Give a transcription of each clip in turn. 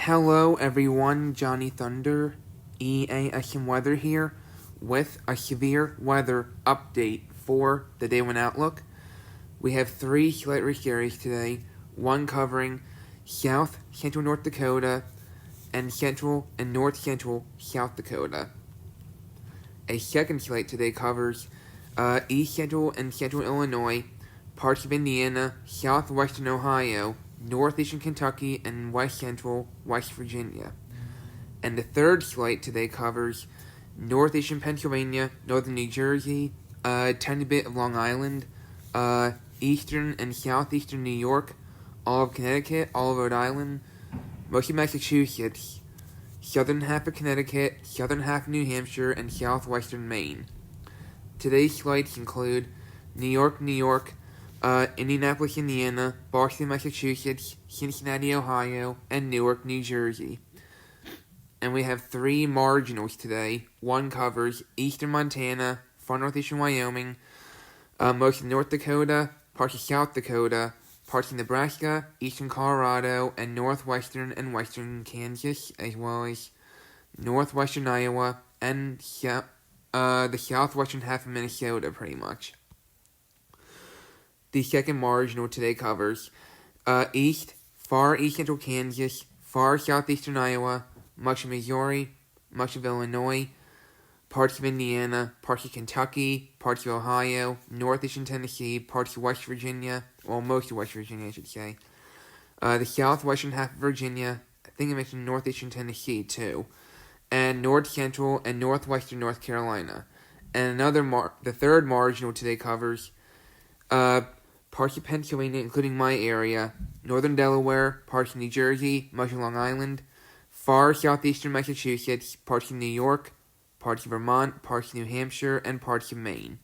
Hello everyone, JohnnyThunderEAS&Weather here with a severe weather update for the Day 1 Outlook. We have 3 slight risk areas today, one covering South Central North Dakota and Central and North Central South Dakota. A second slate today covers East Central and Central Illinois, parts of Indiana, southwestern Ohio, northeastern Kentucky, and west central West Virginia. And the third slate today covers northeastern Pennsylvania, northern New Jersey, a tiny bit of Long Island, eastern and southeastern New York, all of Connecticut, all of Rhode Island, most of Massachusetts, southern half of Connecticut, southern half of New Hampshire, and southwestern Maine. Today's slates include New York, Indianapolis, Indiana, Boston, Massachusetts, Cincinnati, Ohio, and Newark, New Jersey. And we have 3 marginals today. One covers eastern Montana, far northeastern Wyoming, most of North Dakota, parts of South Dakota, parts of Nebraska, eastern Colorado, and northwestern and western Kansas, as well as northwestern Iowa, and the southwestern half of Minnesota, pretty much. The second marginal today covers far east central Kansas, far southeastern Iowa, much of Missouri, much of Illinois, parts of Indiana, parts of Kentucky, parts of Ohio, northeastern Tennessee, parts of West Virginia, well, most of West Virginia, I should say, the southwestern half of Virginia, I think I mentioned northeastern Tennessee, too, and north central and northwestern North Carolina. And the third marginal today covers parts of Pennsylvania, including my area, northern Delaware, parts of New Jersey, much of Long Island, far southeastern Massachusetts, parts of New York, parts of Vermont, parts of New Hampshire, and parts of Maine.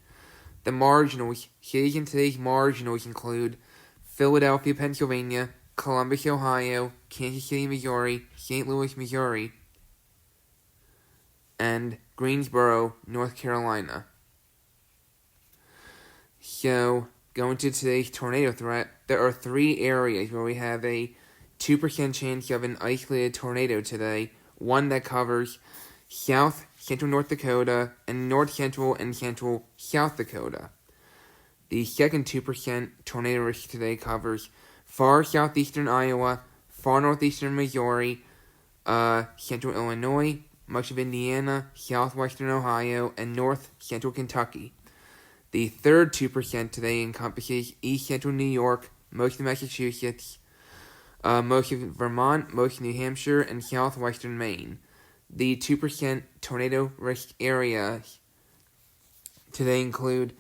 The marginals, cities in today's marginals include Philadelphia, Pennsylvania, Columbus, Ohio, Kansas City, Missouri, St. Louis, Missouri, and Greensboro, North Carolina. So, going to today's tornado threat, there are 3 areas where we have a 2% chance of an isolated tornado today. One that covers south central North Dakota and north central and central South Dakota. The second 2% tornado risk today covers far southeastern Iowa, far northeastern Missouri, central Illinois, much of Indiana, southwestern Ohio, and north central Kentucky. The third 2% today encompasses east central New York, most of Massachusetts, most of Vermont, most of New Hampshire, and southwestern Maine. The 2% tornado risk areas today include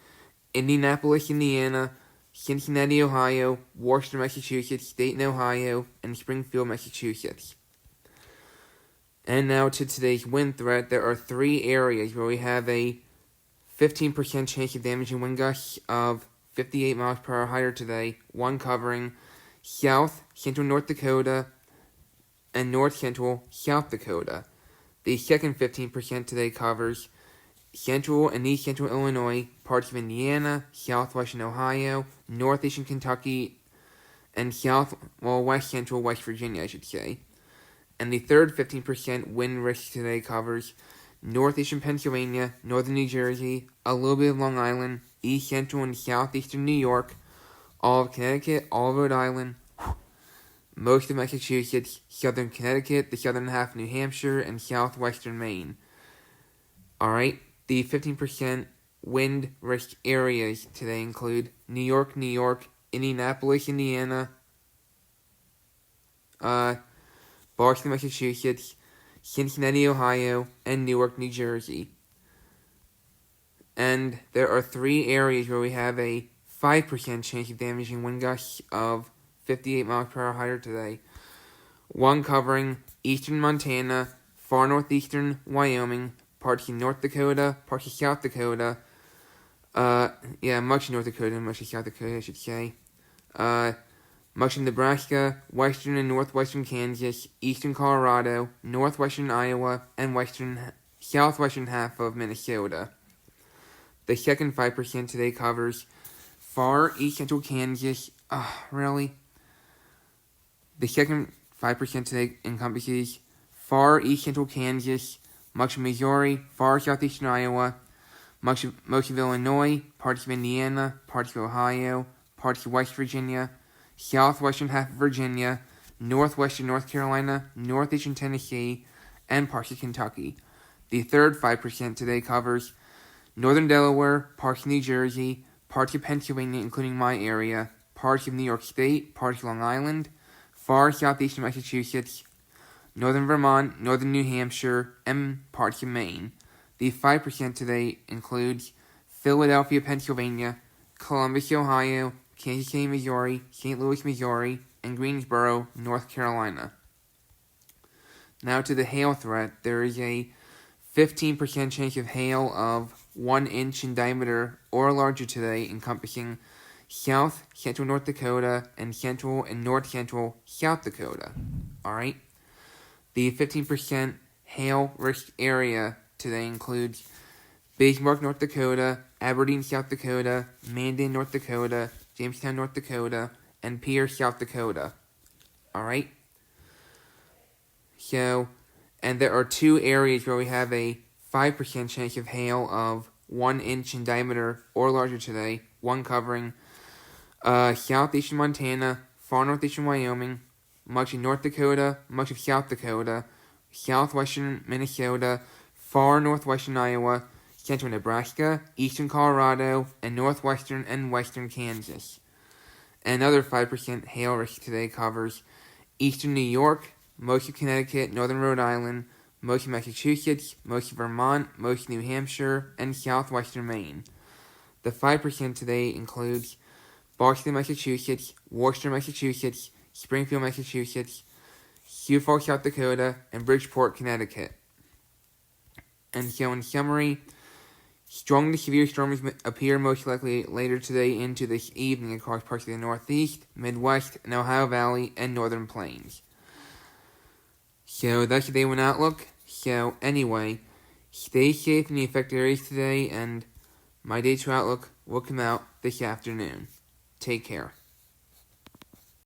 Indianapolis, Indiana, Cincinnati, Ohio, Worcester, Massachusetts, Dayton, Ohio, and Springfield, Massachusetts. And now to today's wind threat. There are 3 areas where we have a 15% chance of damaging wind gusts of 58 miles per hour higher today. One covering south central North Dakota and north central South Dakota. The second 15% today covers central and east central Illinois, parts of Indiana, southwestern Ohio, northeastern Kentucky, and west central West Virginia, I should say. And the third 15% wind risk today covers northeastern Pennsylvania, northern New Jersey, a little bit of Long Island, east central and southeastern New York, all of Connecticut, all of Rhode Island, most of Massachusetts, southern Connecticut, the southern half of New Hampshire, and southwestern Maine. Alright, the 15% wind risk areas today include New York, Indianapolis, Indiana, Boston, Massachusetts, Cincinnati, Ohio, and Newark, New Jersey. And there are 3 areas where we have a 5% chance of damaging wind gusts of 58 miles per hour higher today. One covering eastern Montana, far northeastern Wyoming, parts of North Dakota, parts of South Dakota, much of North Dakota, much of South Dakota, I should say, much of Nebraska, western and northwestern Kansas, eastern Colorado, northwestern Iowa, and southwestern half of Minnesota. The second 5% today covers far east central Kansas, really? The second 5% today encompasses far east central Kansas, much of Missouri, far southeastern Iowa, most of Illinois, parts of Indiana, parts of Ohio, parts of West Virginia, southwestern half of Virginia, northwestern North Carolina, northeastern Tennessee, and parts of Kentucky. The third 5% today covers northern Delaware, parts of New Jersey, parts of Pennsylvania, including my area, parts of New York State, parts of Long Island, far southeastern Massachusetts, northern Vermont, northern New Hampshire, and parts of Maine. The 5% today includes Philadelphia, Pennsylvania, Columbus, Ohio, Kansas City, Missouri, St. Louis, Missouri, and Greensboro, North Carolina. Now to the hail threat. There is a 15% chance of hail of 1 inch in diameter or larger today, encompassing south central North Dakota and central and north central South Dakota. Alright? The 15% hail risk area today includes Bismarck, North Dakota, Aberdeen, South Dakota, Mandan, North Dakota, Jamestown, North Dakota, and Pierce, South Dakota. Alright? So, and there are 2 areas where we have a 5% chance of hail of 1 inch in diameter or larger today. One covering southeastern Montana, far northeastern Wyoming, much of North Dakota, much of South Dakota, southwestern Minnesota, far northwestern Iowa, central Nebraska, eastern Colorado, and northwestern and western Kansas. Another 5% hail risk today covers eastern New York, most of Connecticut, northern Rhode Island, most of Massachusetts, most of Vermont, most of New Hampshire, and southwestern Maine. The 5% today includes Boston, Massachusetts, Worcester, Massachusetts, Springfield, Massachusetts, Sioux Falls, South Dakota, and Bridgeport, Connecticut. And so in summary, strong to severe storms appear most likely later today into this evening across parts of the Northeast, Midwest, and Ohio Valley, and Northern Plains. So that's the Day 1 outlook. So anyway, stay safe in the affected areas today, and my Day 2 outlook will come out this afternoon. Take care.